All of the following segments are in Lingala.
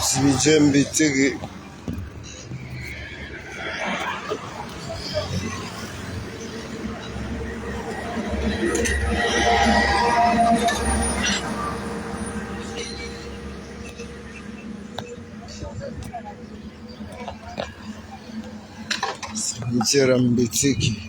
Cimetière Mbeteke. Cimetière Mbeteke.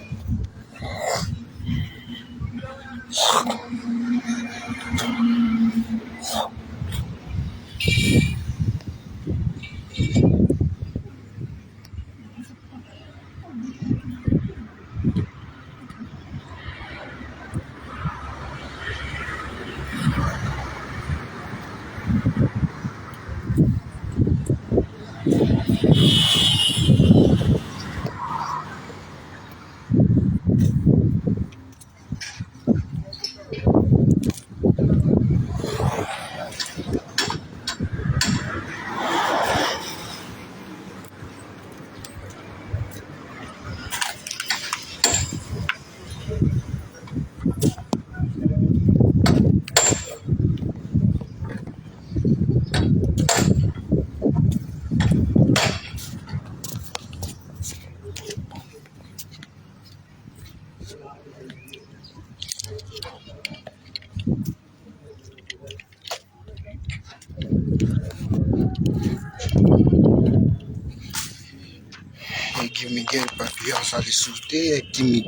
Guy Miguel Papillon Sali Souté, Guy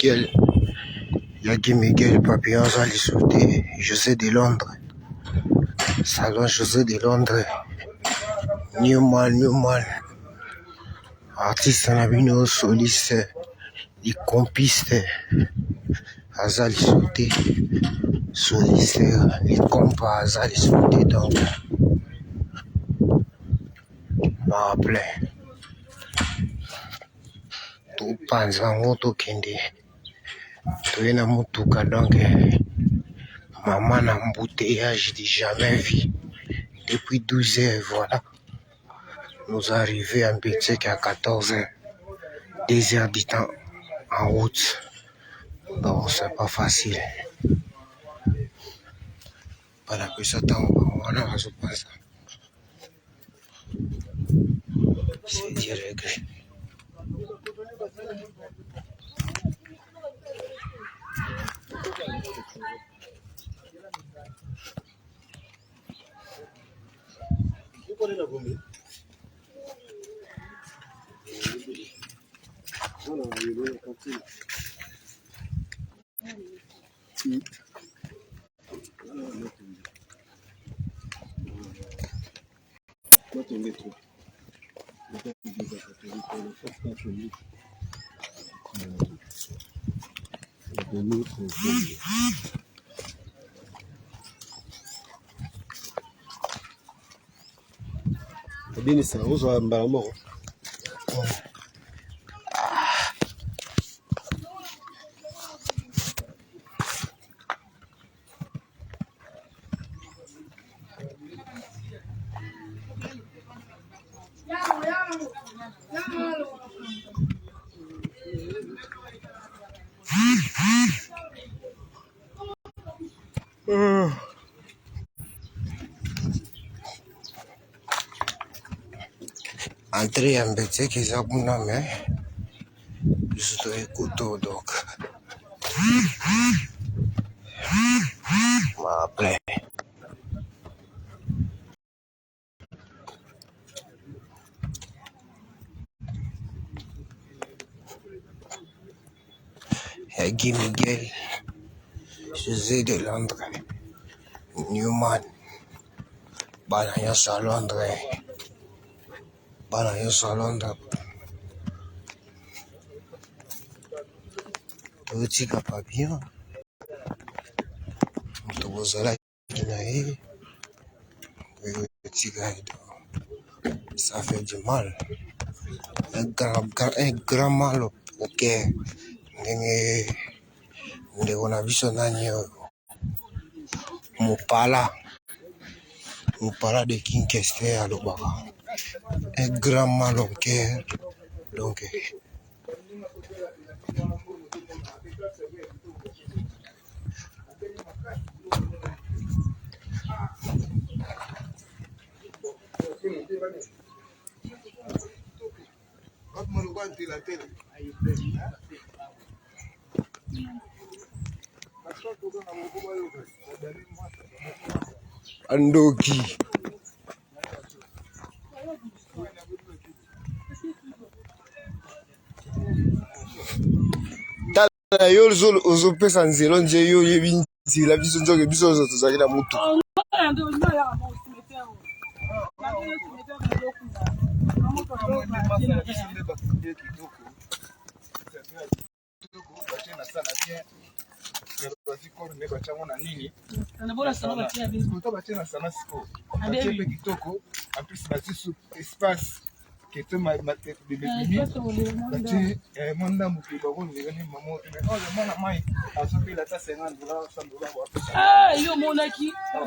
Miguel Papillon Sali Souté, José de Londres, Salon José de Londres, Newman, artiste Nabino, soliste, les compistes, Azali Souté, soliste, les compas Azali Souté, donc, m'a rappelé. Tout panzango to kende. Toyena mutuka donc maman embouteillage de jamais vu depuis 12 heures. Voilà, nous arrivons à Mbeteke à 14 heures, 2 heures du temps en route, donc c'est pas facile. Pas que ça tombe, on a raison pas ça. C'est direct. Bini sa uzo mbala moko. Entrée à Mbeteke eza kuna mais biso toyekuta donc après Guy Miguel, José de Londres, Newman, bana nyonso à Londres, toyotika Papillon moto bozalaki na ye toyotika ye, ça fait du mal, un grand mal au cœur. Ndenge ndeko na biso nani oyo Mopala de Kinkester alobaka un grand mal au cœur, donc Andoki. Tala yo ozopesa nzelo nje yo yebi nzela biso nzoke biso tozalaki na mutu.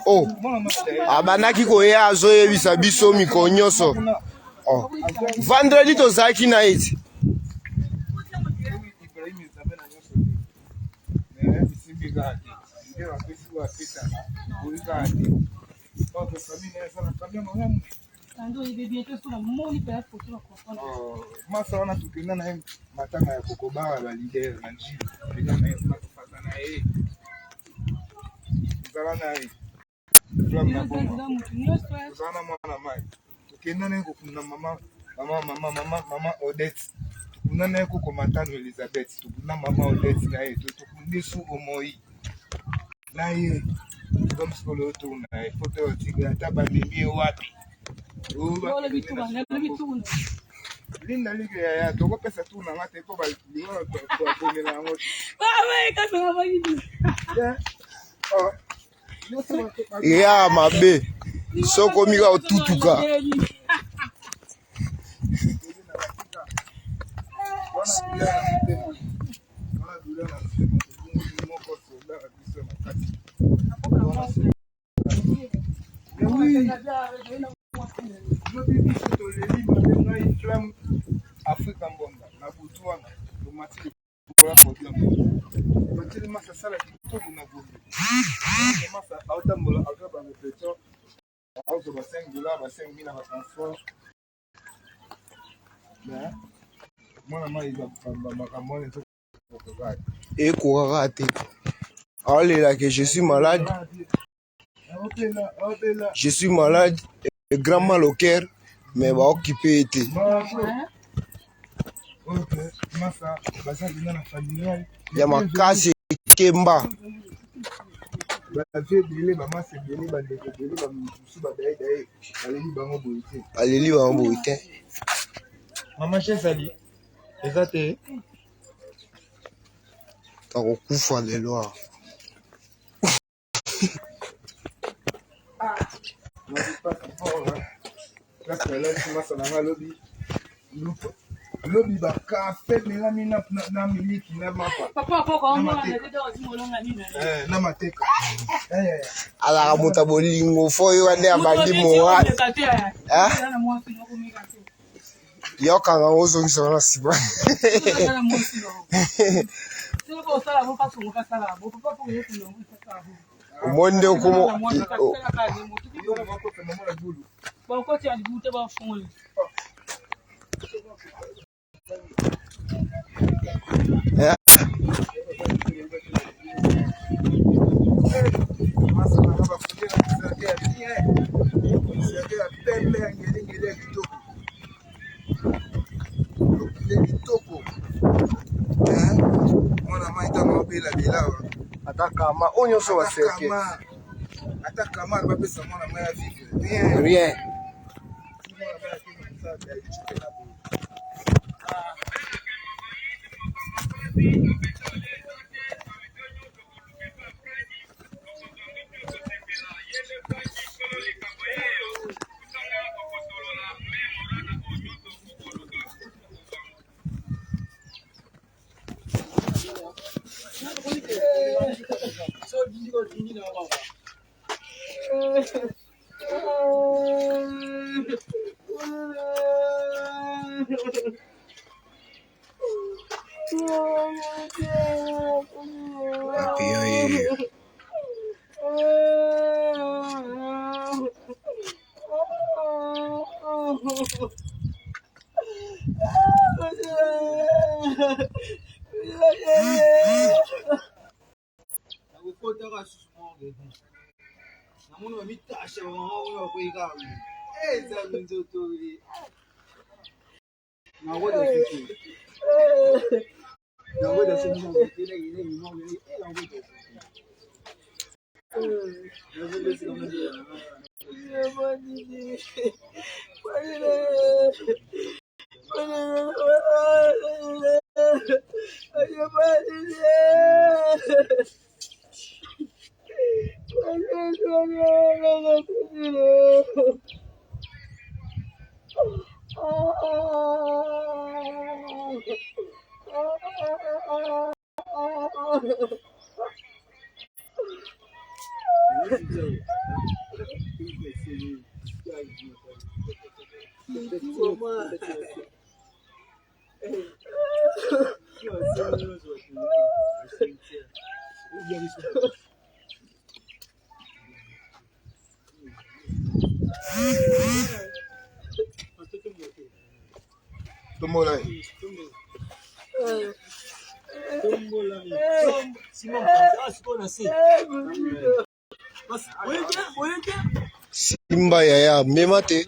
Oh, abanaki koya azoyebisa biso mikolo nyonso. Oh, vendredi tozalaki na eti. Masa wana tukenda na matanga ya kokobara ba leader na njili tukenda na matufata na yeye zala na yeye zala mwana mai tukenda na kokunda mama Odette tukunda na koko matano Elizabeth tukunda mama Odette na yeye tukundi su omoi na yeye comme skolo to na yeye foto otiga taba mimi wapi Linda ligue ya toko pesa tu na ngate ko ba lingo to komela ngo. Ka so ba yidi. Ya mabe. Soko mika otutuka. Afrika mbonga na butuana lumatili kwa problem matili masa sala kitoko na gombe masa autambola akaba na peto auto ba $5 ba 5,000 na transport na mwana mai za makamone to kokaka Ekokaka te. Aolela que je suis malade. Je suis malade, grand mal au cœur, mais va occuper été. Ya makasi kemba. Aleli bango boite. Mama Chesali, ezate. Takokufa lelo. Lobi ba café na mina na miliki na mapa. Papa ko mama na dedo azimolonga nini. Na mateka. Ala muta bolingo foyo wande abandi moa. Yo kanga ozo ngisona siba. Monde como atakama onyo so waseke atakama ba pesa mwana maya vive rien Simba yaya memate.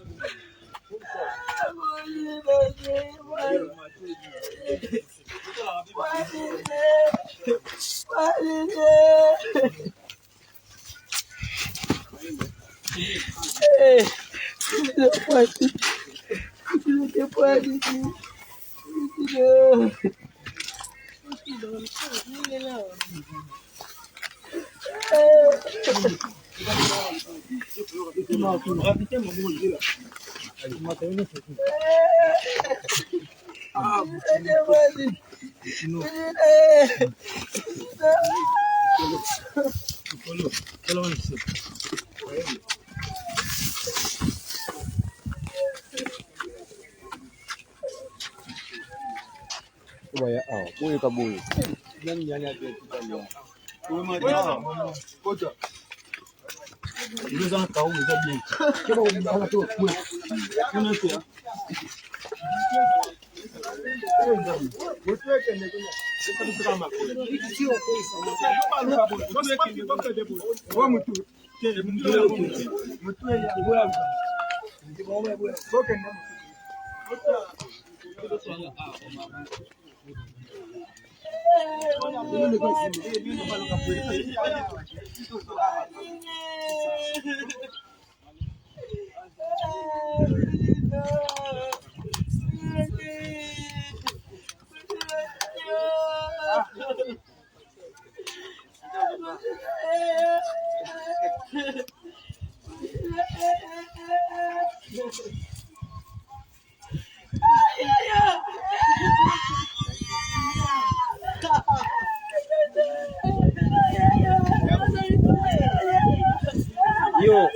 Yo,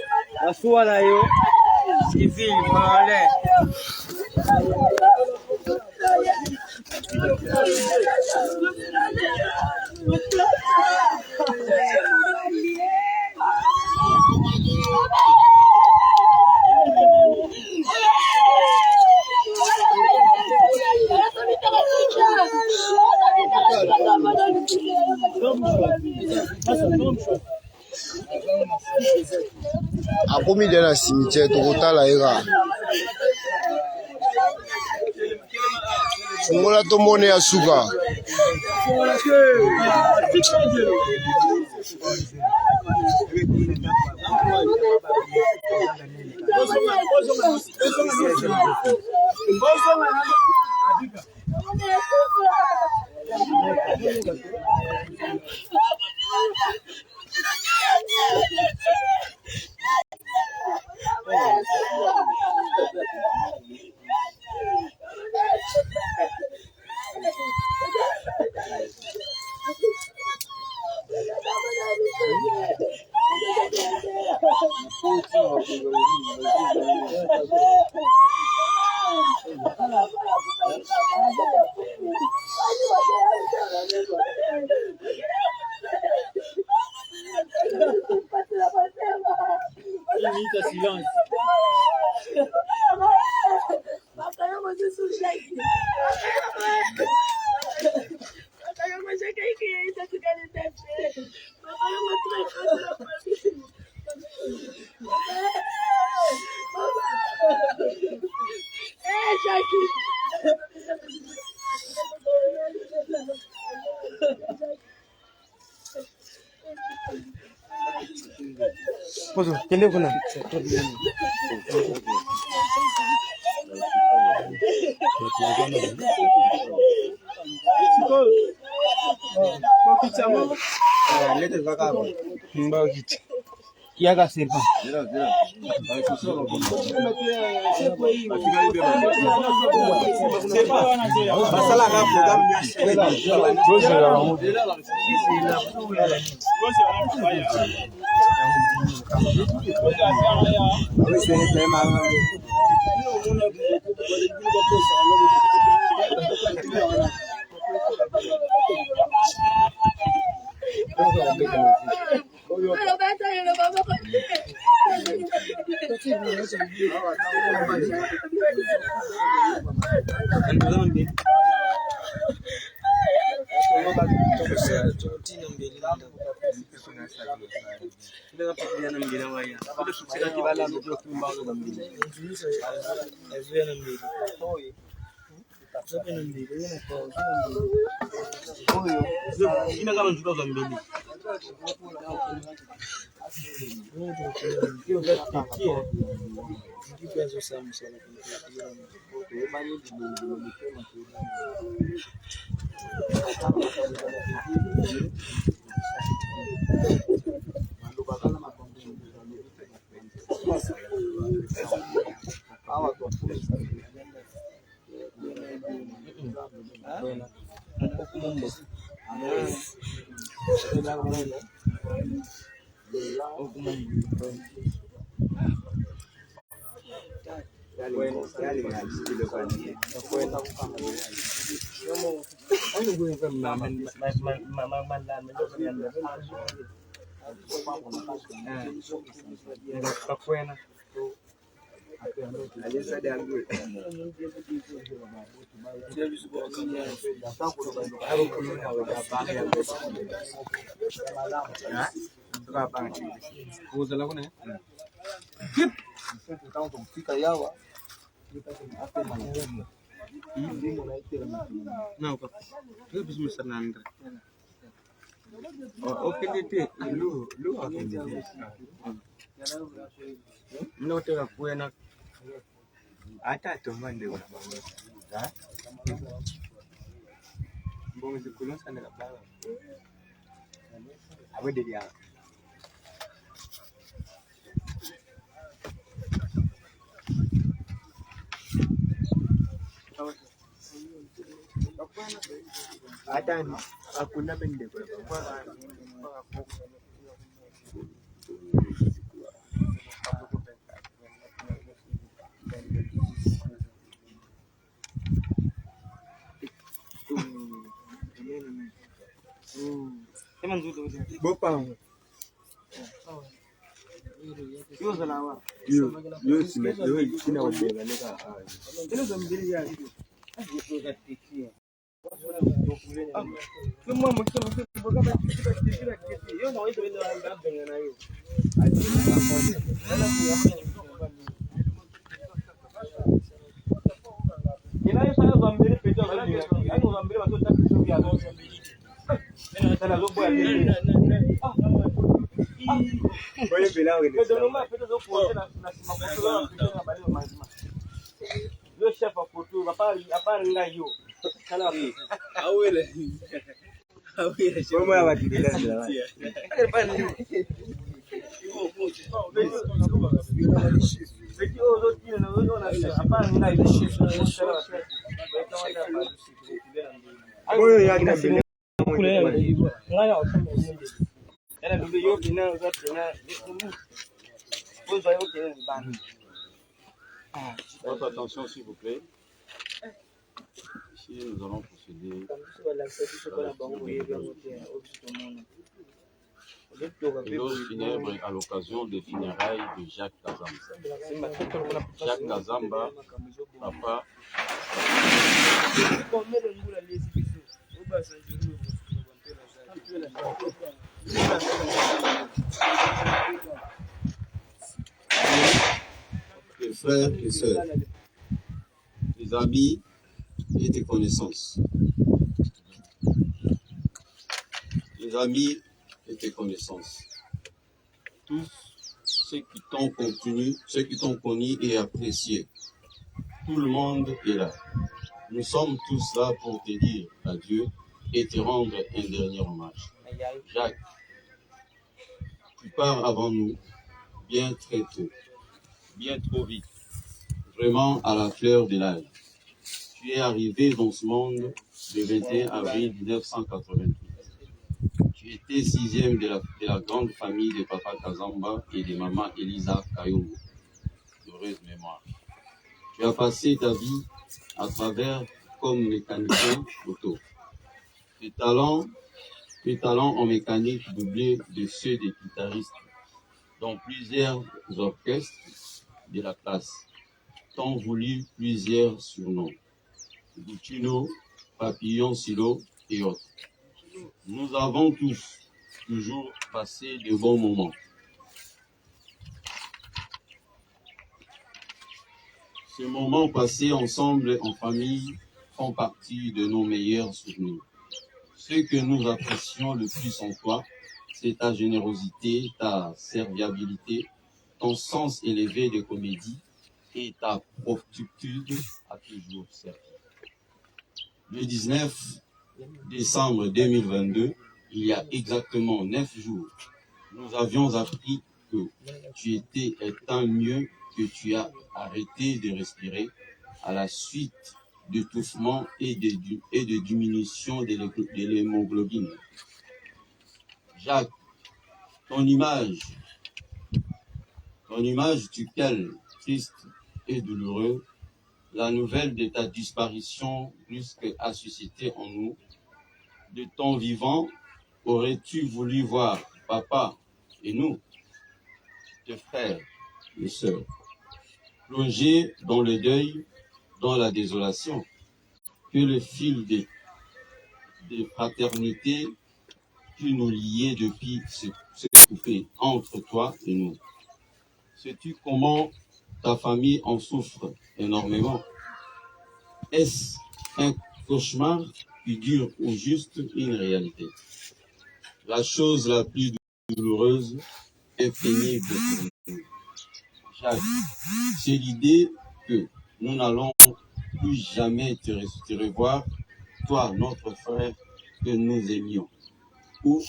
la sua là yo, civil, malé. Akomi de na cimetière tokotala eka. Fungola tomone ya suka. Silence. Pozo, kende kuna. Lete za kaba. Mbao kichi. Kiaga sirpa. Masala hapo damu hata tomande una ha mbongo zikulonsa na baba abode dia hata hakuna pende kwa Bopa. Yo sina wabega neka. Ile za mbili ya hiyo. Kama mkiwa mkiboga kila kitu. Yo na wewe ndio unabega na hiyo. Ninayo sana za mbili pete za mbili. Yaani za mbili watu tatu sio ya zote mbili. Sana lobo ya mbili. Wewe bila wewe. Ndio noma pete za kuote na simakutoa na kutoa bali mazima. Yo chapa foto hapana nga hiyo. Kana awele. Awele. Mama ya watu bila. Votre attention s'il vous plaît. Ici nous allons procéder l'éloge funèbre à l'occasion des funérailles de Jacques Kazamba. Jacques Kazamba, papa. Les frères et sœurs, les amis et tes connaissances. tes amis et tes connaissances. Tous ceux qui t'ont connu et apprécié. Tout le monde est là. Nous sommes tous là pour te dire adieu et te rendre un dernier hommage. Jacques, tu pars avant nous, bien très tôt, bien trop vite, vraiment à la fleur de l'âge. Tu es arrivé dans ce monde le 21 avril 1988. Tu étais 6e de la grande famille de Papa Kazamba et de Maman Elisa Kayongo. Heureuse mémoire. Tu as passé ta vie à travers comme mécanicien auto. Tes talents en mécanique doublés de ceux des guitaristes dans plusieurs orchestres de la classe. T'ont voulu plusieurs surnoms. Guccino, Papillon Silo et autres. Nous avons tous toujours passé de bons moments. Ces moments passés ensemble en famille font partie de nos meilleurs souvenirs. Ce que nous apprécions le plus en toi, c'est ta générosité, ta serviabilité, ton sens élevé de comédie et ta promptitude à toujours servir. Le 19 décembre 2022, il y a exactement 9 jours, nous avions appris que tu étais éteint mieux, que tu as arrêté de respirer à la suite d'étouffement et de diminution de l'hémoglobine. Jacques, ton image duquel, triste et douloureuse, la nouvelle de ta disparition brusque a suscité en nous. De ton vivant, aurais-tu voulu voir papa et nous, tes frères et sœurs, plongés dans le deuil, dans la désolation, que le fil de fraternité qui nous liait depuis se coupait entre toi et nous. Sais-tu comment ta famille en souffre énormément? Est-ce un cauchemar qui dure ou juste une réalité? La chose la plus douloureuse et pénible pour nous, Jacques, c'est l'idée que nous n'allons plus jamais te revoir, toi, notre frère, que nous aimions, ou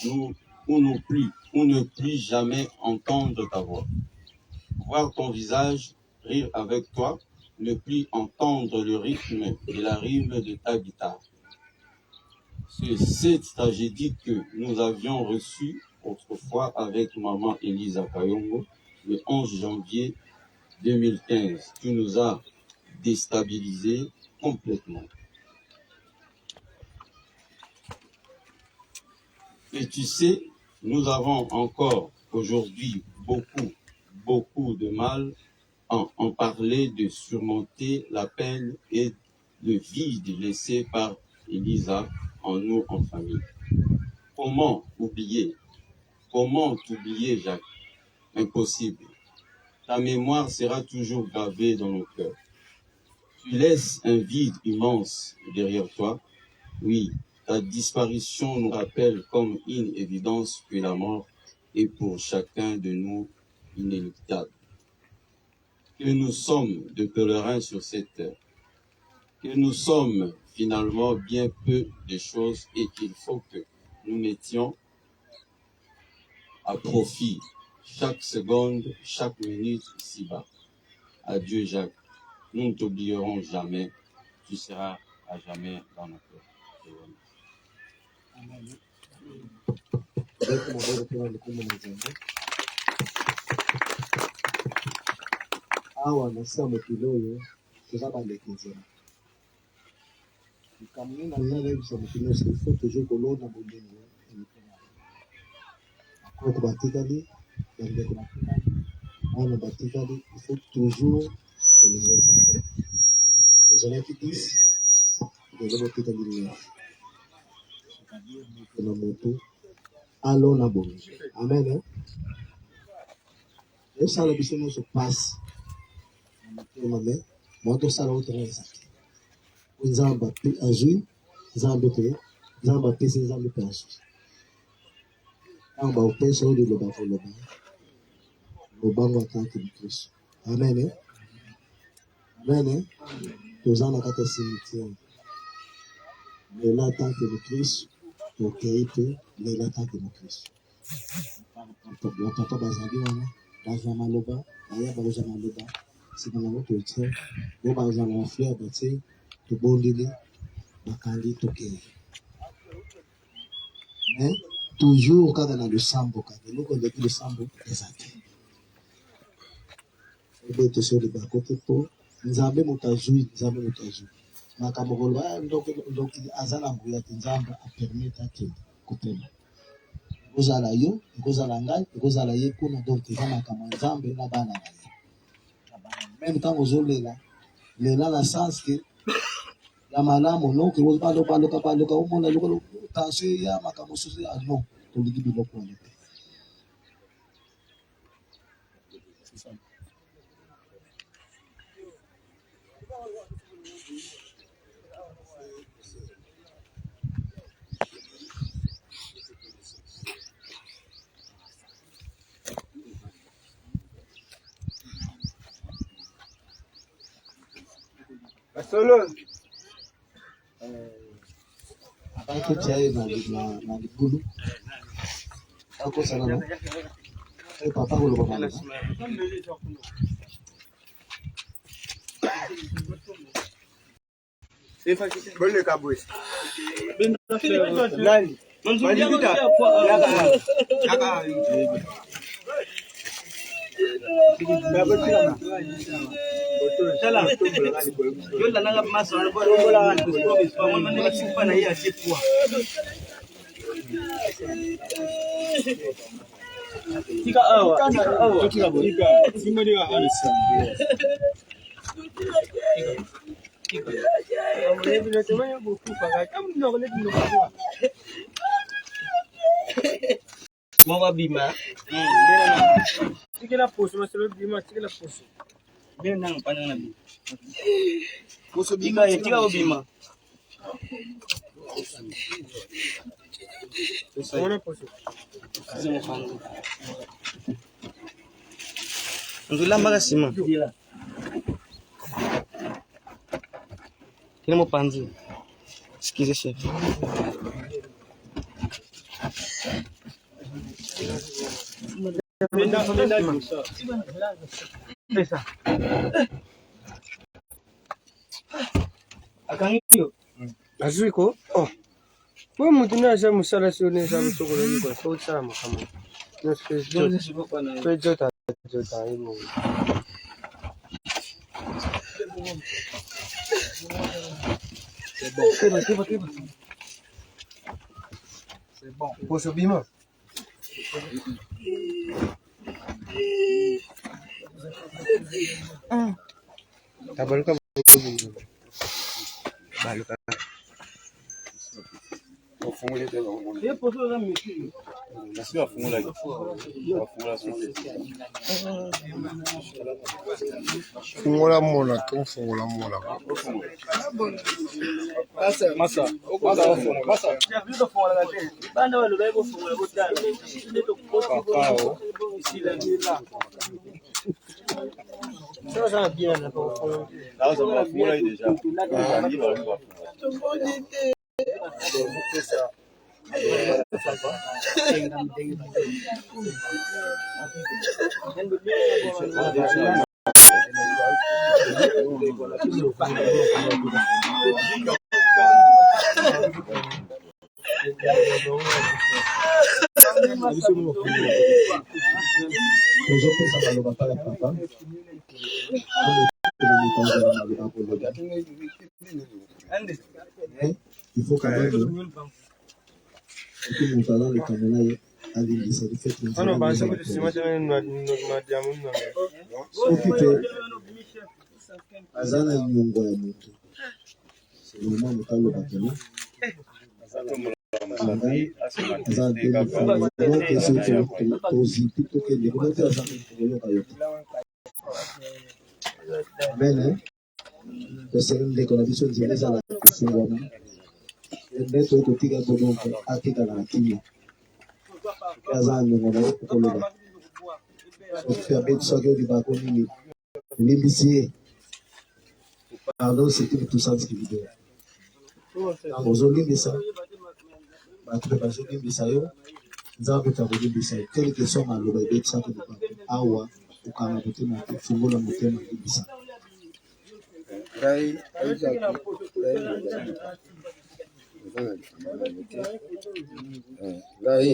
ne plus jamais entendre ta voix, voir ton visage, rire avec toi, ne plus entendre le rythme et la rime de ta guitare. C'est cette tragédie que nous avions reçue autrefois avec maman Elisa Kayongo le 11 janvier 2015, qui nous a déstabilisés complètement. Et tu sais, nous avons encore aujourd'hui beaucoup de mal à en parler, de surmonter la peine et le vide laissé par Elisa en nous, en famille. Comment oublier? Comment t'oublier, Jacques? Impossible. Ta mémoire sera toujours gravée dans nos cœurs. Tu laisses un vide immense derrière toi. Oui, ta disparition nous rappelle comme une évidence que la mort est pour chacun de nous inéluctable. Que nous sommes de pèlerins sur cette terre. Que nous sommes finalement bien peu de choses et qu'il faut que nous mettions à profit chaque seconde, chaque minute ici-bas. Adieu Jacques, nous ne t'oublierons jamais, tu seras à jamais dans nos cœurs. Awa nasa mokili oyo toza bandeko nzela likambo nini nalinga nayebisa mokili nyonso ifo toujours kolonda bolingo ya mikolo bakoko batikali bandeko batikali bana batikali ifo toujours kolingo ezala ozalaki 10 lelo botikali liya na motu alona bolingo amen esala biso nyonso pasi mame moto sala utereza nzamba pe azui nzambe pe nzamba pe nzambe pe azui ntango baopesa oyo liloba koloba lobango atake likristo amen amen toza na kati ya cimetière lela atake likristo tokei mpe lela atake likristo bapapa bazali wana bazwa maloba baya bakozwa maloba nsima nango totie oyo bazala na fleur batie tobondeli bakangi tokei mais toujours kaka na losambo kaka eloko eleki losambo eza te ebete so libako te mpo nzambe moto azwi makambo koloba ndoki aza na nguya te nzambe apermete akende kotema ekozala yo ekozala ngai ekozala ye kuna donc eza makambo ya nzambe na bana na ye meme ntango ozolela lela na sens ke ya malamu noki baloka omona lokolo tension ya makambo mosusu ya non tolingi biloko wana te Solo. Akotia ye na libulu akosala no papa koloba maloba Bonne cabouche. Mau bima. Sikila puso masolo bima sikila puso. Dia nang panang nabi. Puso bima sikila bima. Mana puso? Nzula mbaga sima. Kile mo panzi. Sikize chef. Pesa. Akangio. Azuiko? Oh. Wewe mtu nasa musala sio nesa msokolo yuko. Sauti sana kama. Kwa jota hilo. C'est bon. Posso bima? Tabaruka baluka. Fungula mona, tumfungula mona. Masa. Il faut quand même que mon talent les caméras alingisa fait azana nyongo ya moto seulement motalo bakela ndeko na biso nzela ezala kofungwama nde tokotika bonoko atekala na kimia Kazani ngona ukoloba. Ofia betu sake di bakoni ni. Limbisi. Pardon, c'était tout ça ce vidéo. Bozo limbisa. Batu bazo limbisa yo. Nzambe tabolimbisa yo. Quelle que soit maloba betu sake di bakoni. Awa ukanga mutema fungola mutema limbisa. Gai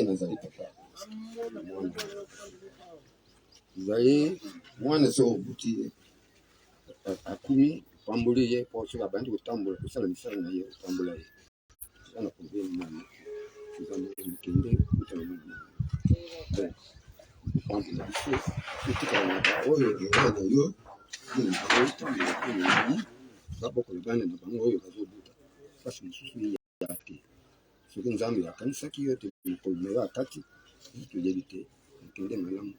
nazali papa zali mwana so obuti akumi pamboli ye po so abandi kotambola kosala misala na ye kotambola ye sana problème mwana sizana mikende kutana mwana pamboli kutika oyo na yo ni babokologana na bango oyo bazobuta fasi mosusu ya te soki nzambe akanisaki yo te kolomela akati toyebi te okende malamu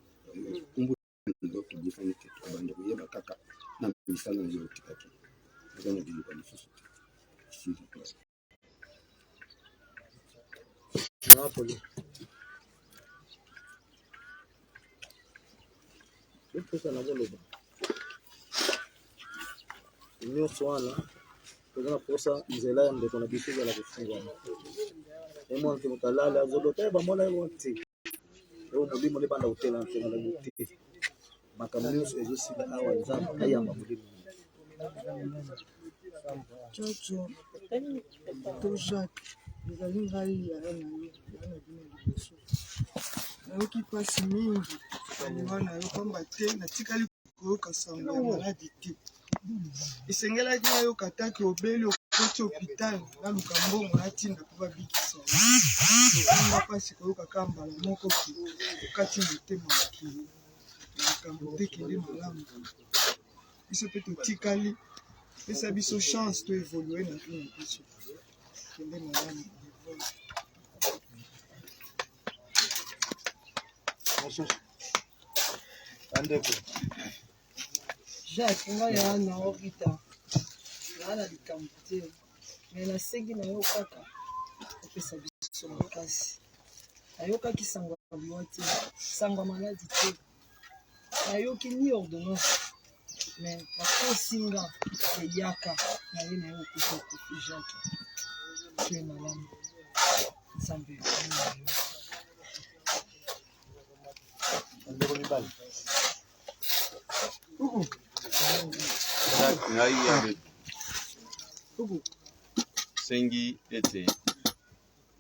kumbu ndo tobifani te tobanda koyeba kaka na misala na yo otikaki eza na biliba lisusu te siri place Napoli. Ipesa na boloba. Nyonso wana tozana posa nzela ya ndeko na biso ezala kofungwama emwana te moto alala azolota bamona yango te oyo molimo nde banda kotela ntenga na mote makambo nyonso ezosila awa nzambe ayamba molimo Chocho to Jacques ezali ngai yaya na yo yana bino liboso nayoki mpasi mingi alinga na yo pamba te natikali koyoka sango ya maladi te esengelaki nayoka taki obeli okoti hôpital naluka mbongo natinda mpo babikisa anga mpasi koyoka ka mbala moko ke okati motema makili likambo te kende malamu biso mpe totikali pesa biso chance to évolue na vie na biso kende malamu andeko Jacques nga ya na orita na likambo te me nasengi na yo kaka opesa biso makasi nayokaki sango ya liwa te sango ya maladi te nayoki ni ordonnance me nakosinga eyaka na ye na yo okufa kofi Jacques tue malamu nzambe andeko mibali ngai yabe sengi ete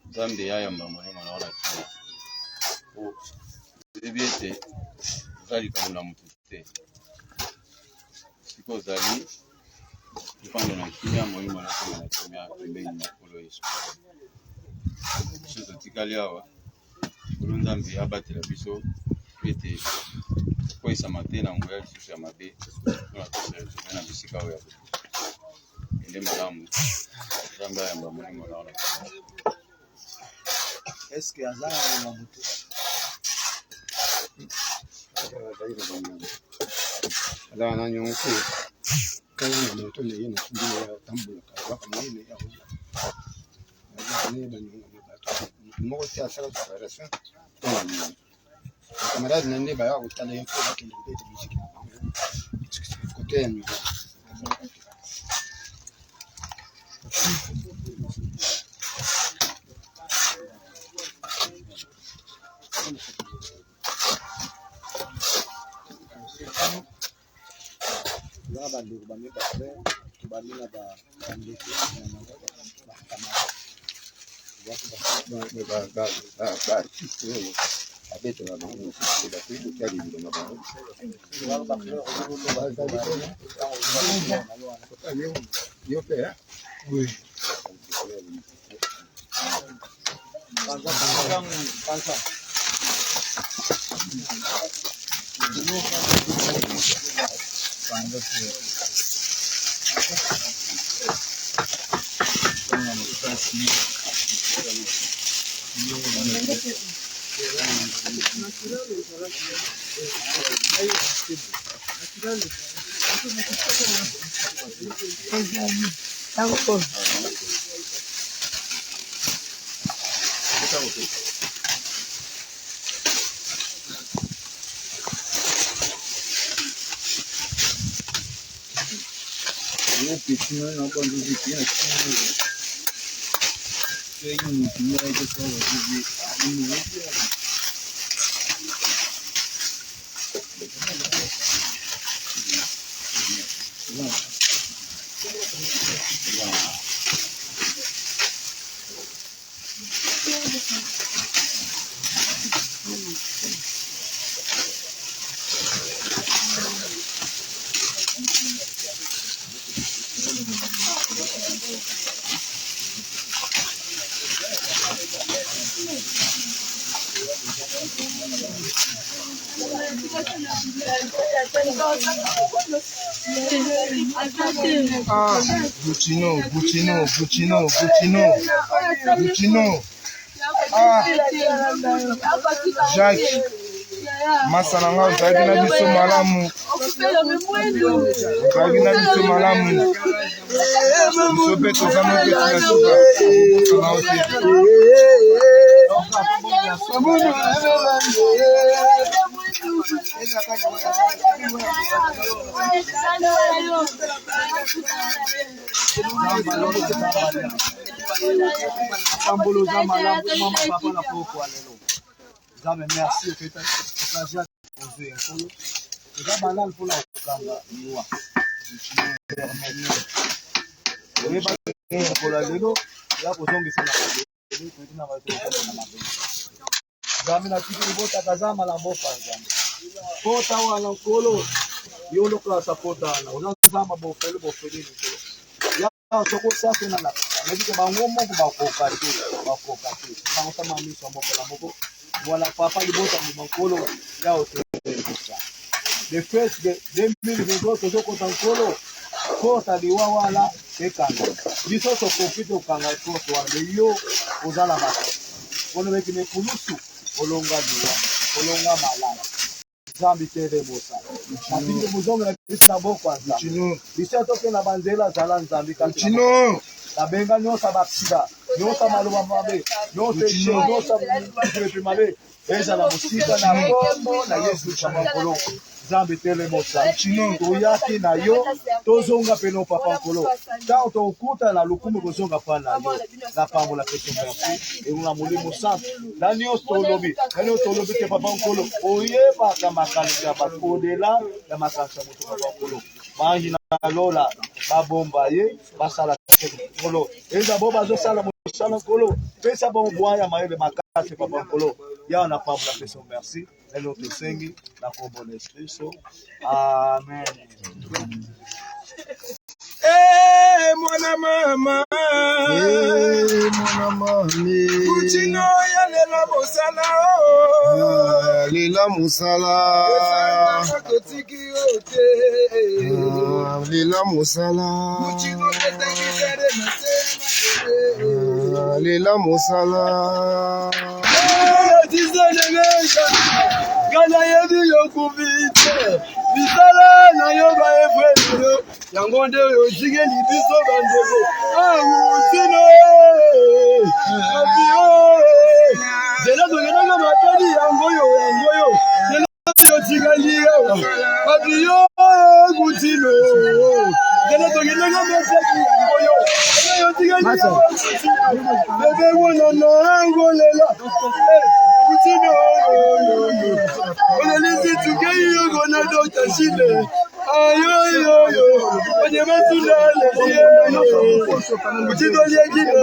nzambe yayamba molimo na wana te oyebi ete ozali kamona motu te siko ozali ifanda na kimia molimo natonga na kimia pembeni makolo yesu biso totikali awa kolo nzambe abatela biso ete koyisama te na ngoya lisusu ya mabe mpona toseretourne na bisika oyo ya ende malamu nzambe ayamba molimo na wana eske aza na motu ala na nyonko kaya na moto na ye na kumbila ya tambola kaka mwene ya hoya ne ba nyongo ba to mo ko tia sala préparation to na nyongo camarade na ne ba ya kutana ye ko ba kende bete bisiki côté ya nyongo za bandeko bame bafre tobalinga bandeko baartiste oyo abetela bango bakoki kotia libilo na bango yo mpe Ah, Buccino. Ah, Jacques. Masananga uzaki na biso malamu. Uzaki na biso malamu. Biso pe tozana pe tunasuka. Merci voilà, papa, il monte à mon colo, il y a autre chose. Les fêtes de 2023, toujours quand on colo, quand on dit voilà, c'est quand même. Ils sont au profit au Kanga, les yo, aux alabas. On ne met que les poulousous, au longa du olonga malade. Zambi tere mosa. Abinde muzonga na kisa boko za. Bisha toke na banzela zala nzambi ka. La benga nyosa baksida. Nyosa maluba mabe. Nyosa nyosa mabe. Eza la musika na bombo na Yesu chama kolo. Zambi tere mosa. Tuyaki na yo tozonga peno papa kolo. Ta ukuta na lukumu kozonga pa na yo. La pambo la peto merci. Et on a moulé mosa. Na nyo tolobi. Na nyo tolobi te papa kolo. Oye pa kama kanisa ba kodela ya makanisa moto papa kolo. Mangi na lola ba bomba ye ba sala kolo. Eza boba zo sala mosala kolo. Pesa bon boya maele makase papa kolo. Ya na pambo la peto merci. Et notre sengi la kombo l'esprit so. Amen. Eh, mwana mama. Buccino ya lela mosala o. Lela musala. Lela musala. Buccino ketekisere na tema. Lela musala. Gana yebi yokubite. Bisala na yoba efwelo. Yangonde yo jige ni biso bandego. Buccino. Abio. Dela dogena ga matali yangoyo. Dela yo jigali yo. Abio Buccino. Dela dogena ga matali yangoyo. Yo jigali yo. Bebe wona na angolela. Buccino. On est ici to get you gonna do the shit. Ayo. On est pas tout là. Buccino yeki yo.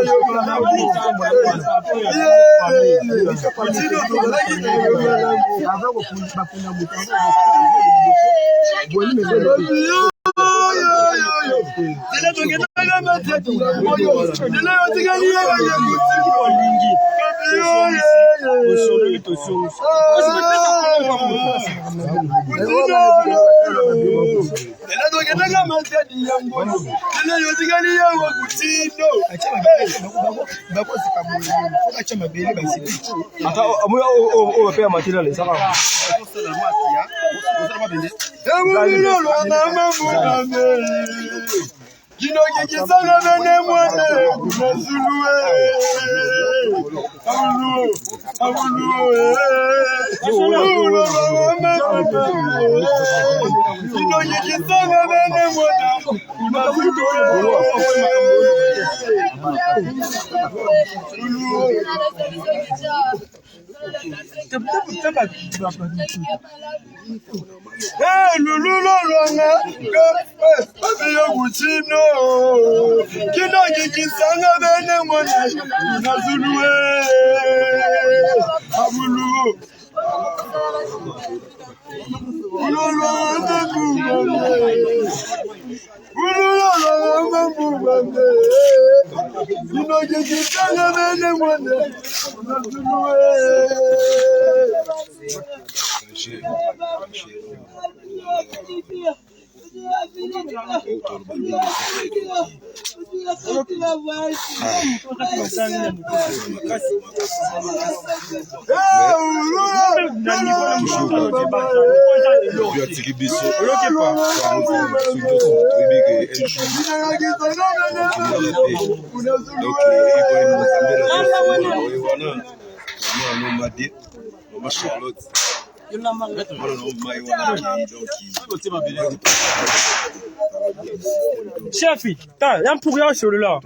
Chef, t'as un pour rien sur le là.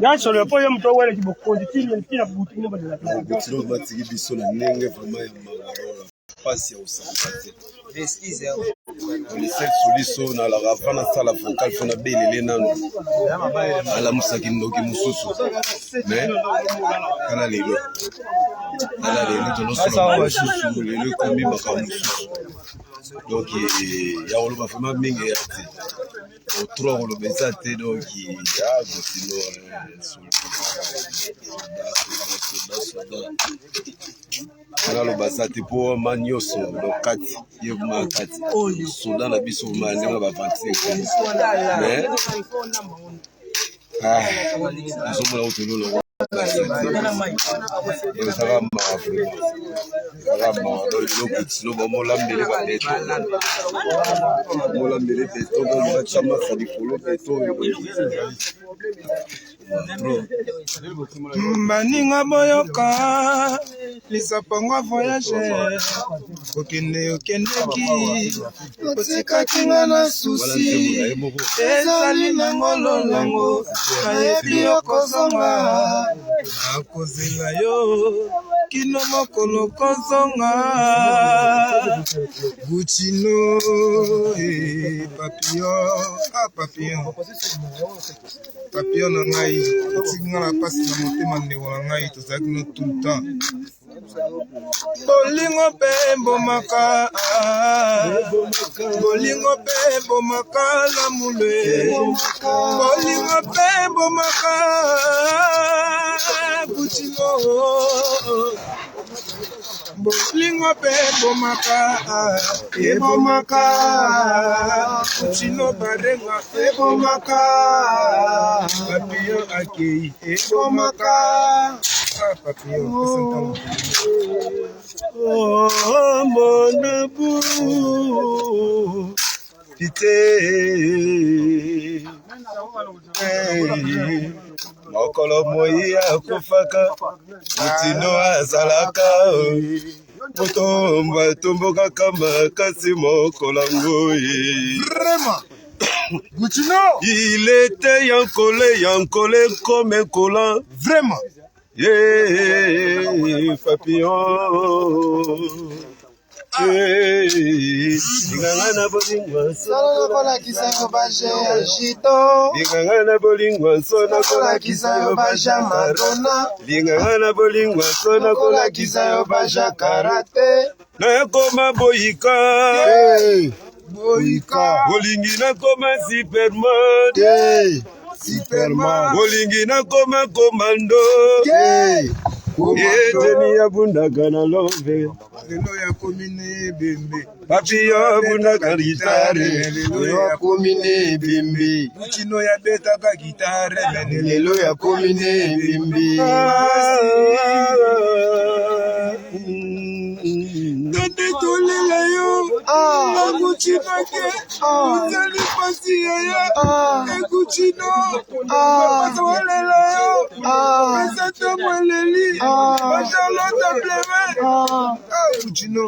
Là sur le point, il y a un toit qui beaucoup de qui la boutique ne va pas donc il y a vraiment mingi trop le besate donc alors le basate pour manioso donc kati yema kati soda na biso manenga ba 25 mais azomona utolo Maninga boyoka lisapangwa voyage okendeki otikaki nga na susi ezali nango lolongo nayebi okozonga nakozela yo kino mokolo kozonga Gucino papillon na ngai otiki nga na pasi na motema ndeko na ngai tozalaki no tout le temps bolingo mpe embomaka bolingo mpe embomaka lamule bolingo mpe embomaka Gucino bolingo mpe ebomaka Gucino barenga ebomaka papillon akei ebomaka papillon oh mon amour pitié mokolo moi akufaka Gucino azalaka motomba tombokaka makasi mokolo ngoye vraiment Gucino il était yankole comme un collant vraiment yeah papillon Bingangana bolingwa solo kola kisayo baje jito Bingangana bolingwa solo kola kisayo baje madonna Bingangana bolingwa solo kola kisayo baje karate na koma boyika boyika bolingi na koma superman superman bolingi na koma komando Yeteni ya bundaka na love lelo ya komine bembe papillon bundaka gitare lelo ya komine bembe Gucino ya betaka gitare lelo ya komine bembe Tete tolela yo Kuchinoke, Utali Pasi, Kuchino, Pasolela, Pesata Mweleli, Pachalota Pleme, Kuchino.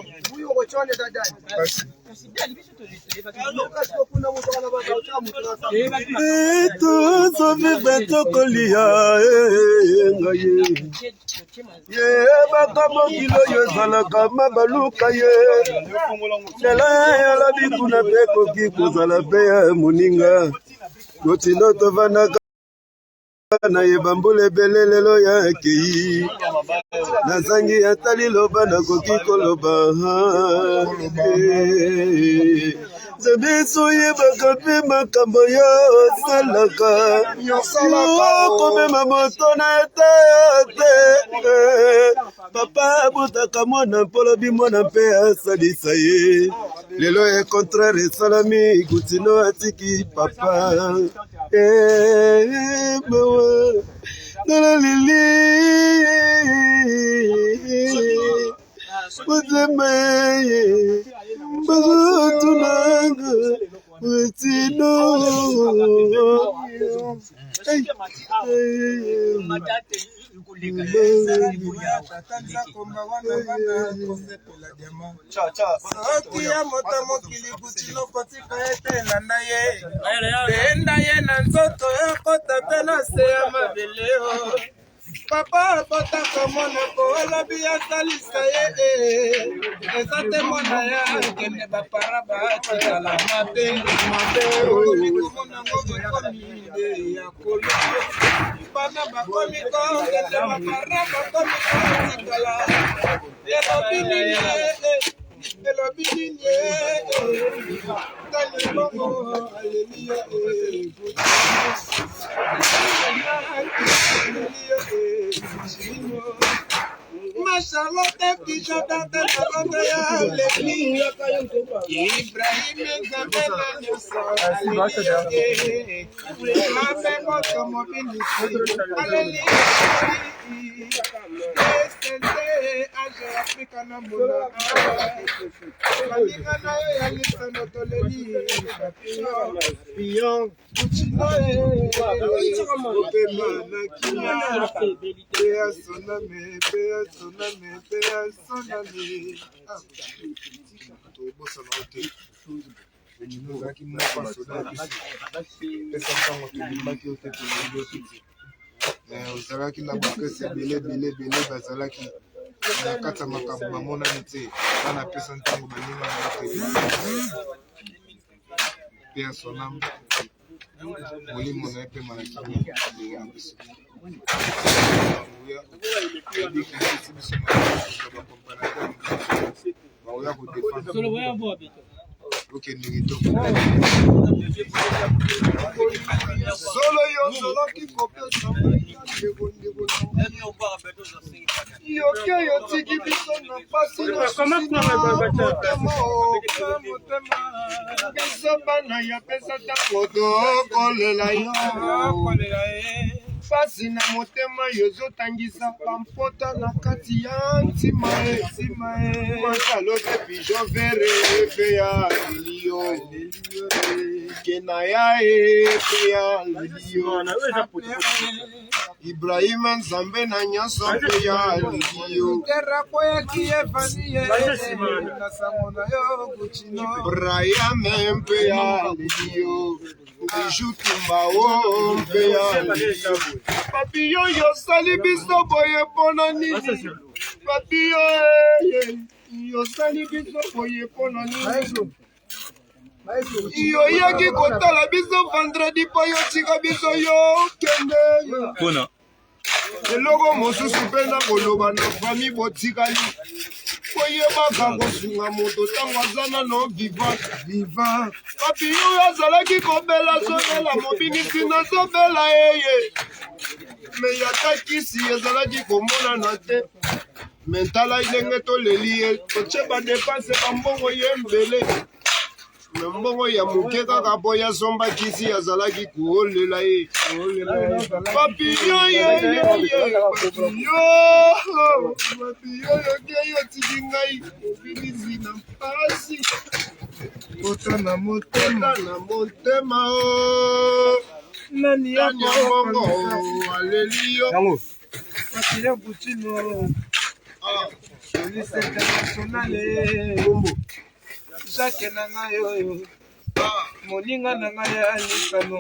Bakamo kilo yozalaka mabaluka ye lelo yalobi kuna mpe koki kozala mpe ya moninga kotino tovanaka na yebambula ebele lelo ya kei nazangi ata liloba nakoki koloba Zabiso yebaka mpe makambo yo osalaka komema moto na ete te papa abutaka mwana mpolobi mwana mpe asalisa ye lelo e contraire esalami kutino atiki papa nalalili Uzemeye, bazutunanga, utino. Papa, pata komona kola biya salisa ye ezate mona ya kende bapara bati kala mate komona ngogo komide ya kolo bana bakomi ko kende bapara bakomi ko kala elobini tani bongo aleluya Ma Charlotte Pichota de la Andrea Levi Ibrahim Gabela Nyosa Ave moto mobili Aleluya Estende Aje Afrika na mona Kalinga na yo ya lisano toleli Pion Kuchino Opema na kia Pea soname Tobosa na hotel Nozaki mwa soda Pesa mpango tulimbaki hotel ozalaki na bokese bele bazalaki na kati ya makambo bamonani te bana pesa ntango baninga mpe ya sonam molimo na ye mpe malakimi ya biso ebikisi biso bakomparateur baoya kodefendre okende kitoko solo yo zalaki kopesa yoke yotiki biso na pasi motema biso bana ya pesa ntango tokolela yo pasi na motema yozotangisa pampota na kati ya ntima masalote pigeon vere epe ya lilio kena ya epe ya lilio Ibrahima Nzambe na nyonso mpe ya lilio terako ya kievanie na samona yo kuchino Brahima mpe ya lilio Bijutumba o mpe ya lilio Papillon yo sali biso boye pona nini Papillon yo sali biso boye pona nini Yo yaki kotala biso vendredi po yo tika biso yo kende Pona eloko mosusu mpe na koloba na fami botikali koyebaka kosunga moto ntango aza nano vivant papi oyo azalaki kobela zobela mobingisi nazobela yeye me yatakisi ezalaki komonana te me ntala ndenge toleli ye totie badepanse bambongo ye mbele mbongo ya moke kaka po yasombakisi azalaki koolela ye papiyo yoke yotiki ngai obilizi na mpasi kota na motema nani ya mbongo aleli yo papiyo butino police internationale Jacques na ngai oyo moninga na ngai ya lisano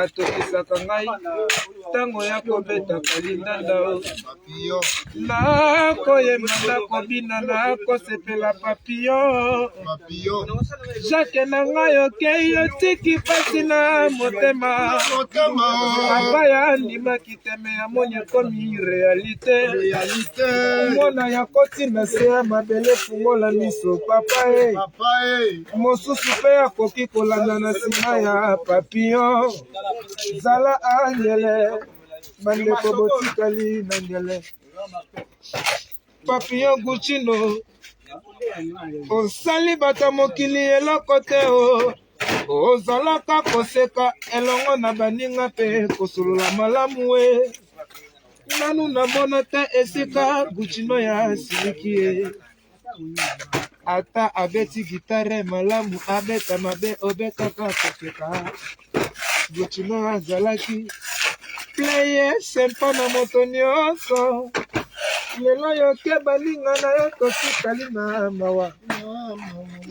atokisaka ngai ntango ya kobeta kalindanda nakoyemba nakobina nakosepela papiyo Jacques na ngai okei otiki pasi na motema abaya andimaki teme ya moni ekomi realite mona ya koti na se ya mabele fungola miso papa mosusu mpe akoki kolanda na nsima ya papiyo zala angele bandeko botikali na ngele papiyo guchino osali bato mokili eloko te ozalaka koseka elongo na baninga mpe kosolola malamu we nanu namona te esika guchino ya siliki ye ata abeti gitare malamu abeta mabe obetaka kokeka guchino azalaki playe sempa na moto nyonso lelo yoke baninga na yo tosikali na mawa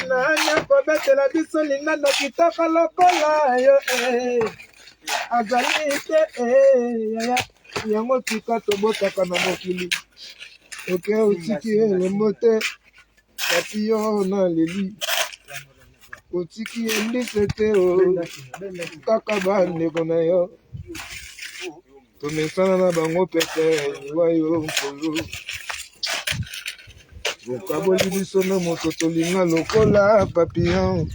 nanya kobetela biso linganda kitoko lokola yo azali te yaya yango tika tobotaka na mokili oke otiki elembo te papiyo na leli otiki endise te kaka bandeko na yo tomesana na bango pete liwa yo nkolo bokaboli biso na moto tolinga lokola papiyo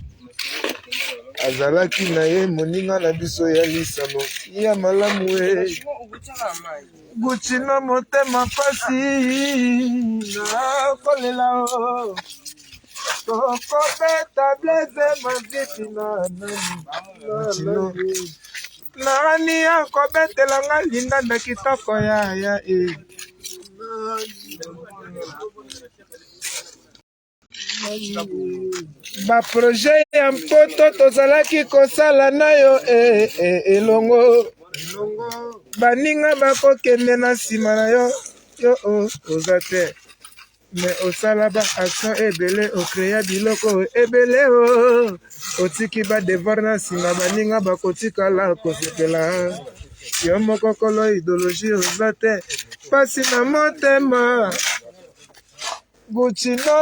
azalaki na ye moninga na biso ya lisano ya malamu e guchino motema pasi nakolela o tokobeta bleze maviti na nani nani akobetelanga lindanda kitoko ya baproje ya mpoto tozalaki kosala na yo elongo baninga bakokende na nsima na yo oza te me osala ba action ebele okreya biloko ebele otiki badevoir na nsima baninga bakotikala kosepela yo moko kolo idéologie oza te pasi na motema guchino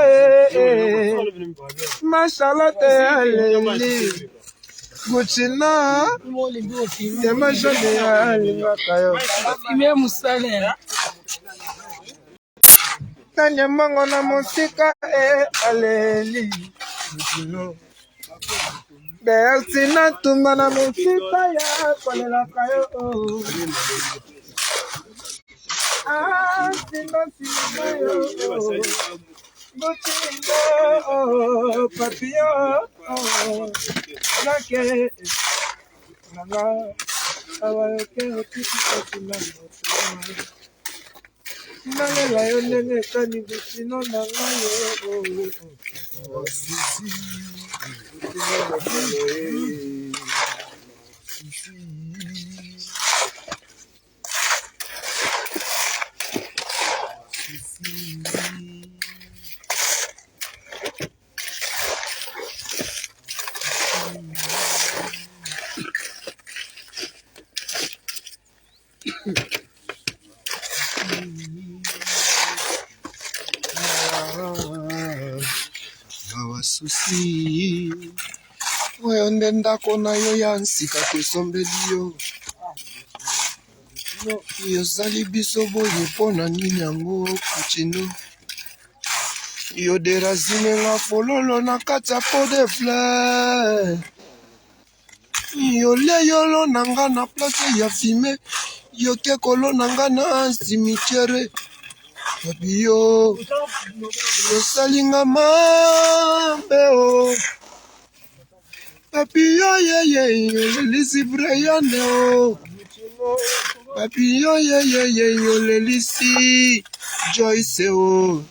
mashalote aleli guchino tema jone alingaka yo kanyamango na mosika aleli guchino beasina tumba na mosika ya kolelaka yo sino yo guchino papiyo nake nanga awayoke otiki osina nalela yo ndenge kani guchino nanga yo susi oyo nde ndako na yo ya nsika tosombeli yo yozali biso boye mpona nini yango guchino yo derazinenga fololo na kati ya pot de fleur yole yolo na nga na place ya fime yoke kolo na nga na cimetière papiyo yosalinga mabe Papillon yolelisi Brian o. Papillon yolelisi Joyce o.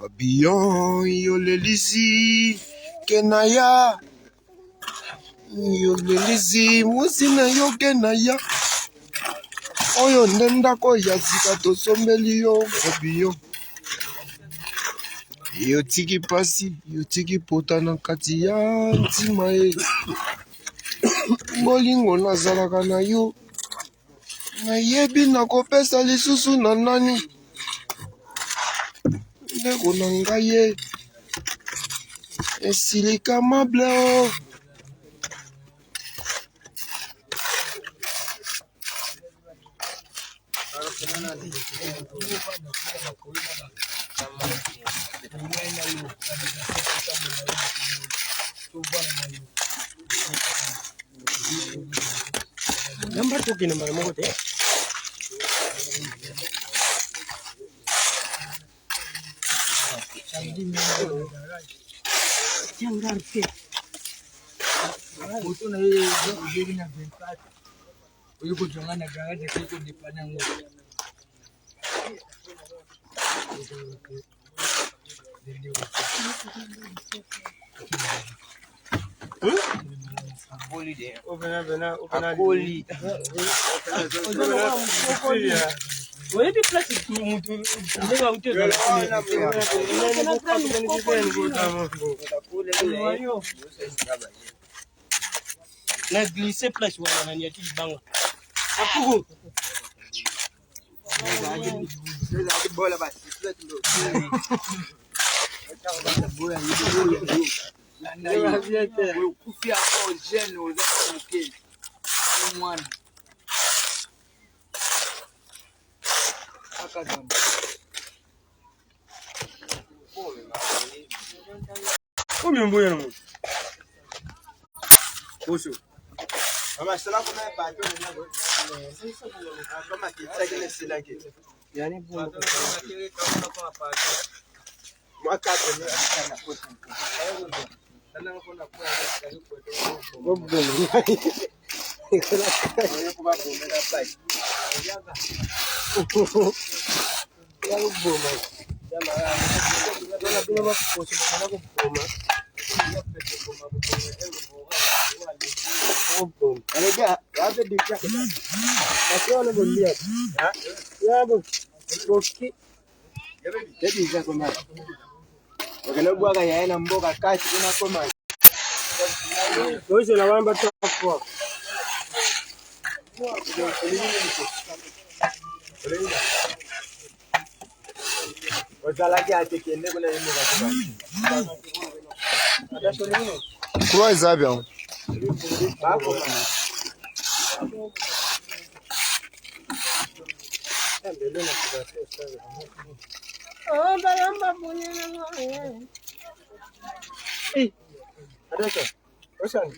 Papillon yolelisi Kenaya. Yolelisi musina yo Kenaya. Oyo ndenda ko yazika to sombeli yo Papillon. Yo tiki pasi, yo tiki pota na kati ya ntima ye. Bolingo nazalaka na yo. Nayebi nakopesa lisusu na nani. Ndeko na ngai ye. Esilika mable o. Number 2 ki number mo te. Jangan ke. Foto na yeye ndio na 24. Huyo kuchangana na garaje kiko ndifanya nguo. Na glisse place wala nani ati bango. Apugo. Bola basi. Kufia kwa jeune aux mke. Mwana. Akazama. Combien mboya na moto? Koso. Mama sala kuna pato na ngo. Kama kitaka ile sila kitu. Yani bwana kama pato. Mwaka ni sana kosa. Sana kuna kwa bobo. Ikala kwa bomba pai. Ya bomba. Jamaa bila makosa na kuboma. Alega, yabe dikya. Asiona bondia. Yabo. Boki. Yabe dikya koma. Wakana bwaga yaena mboga kati kuna koma. Wewe la wamba toka. Quoi ça bien? Oh, baramba bunena ngoye. Adaka. Oshan.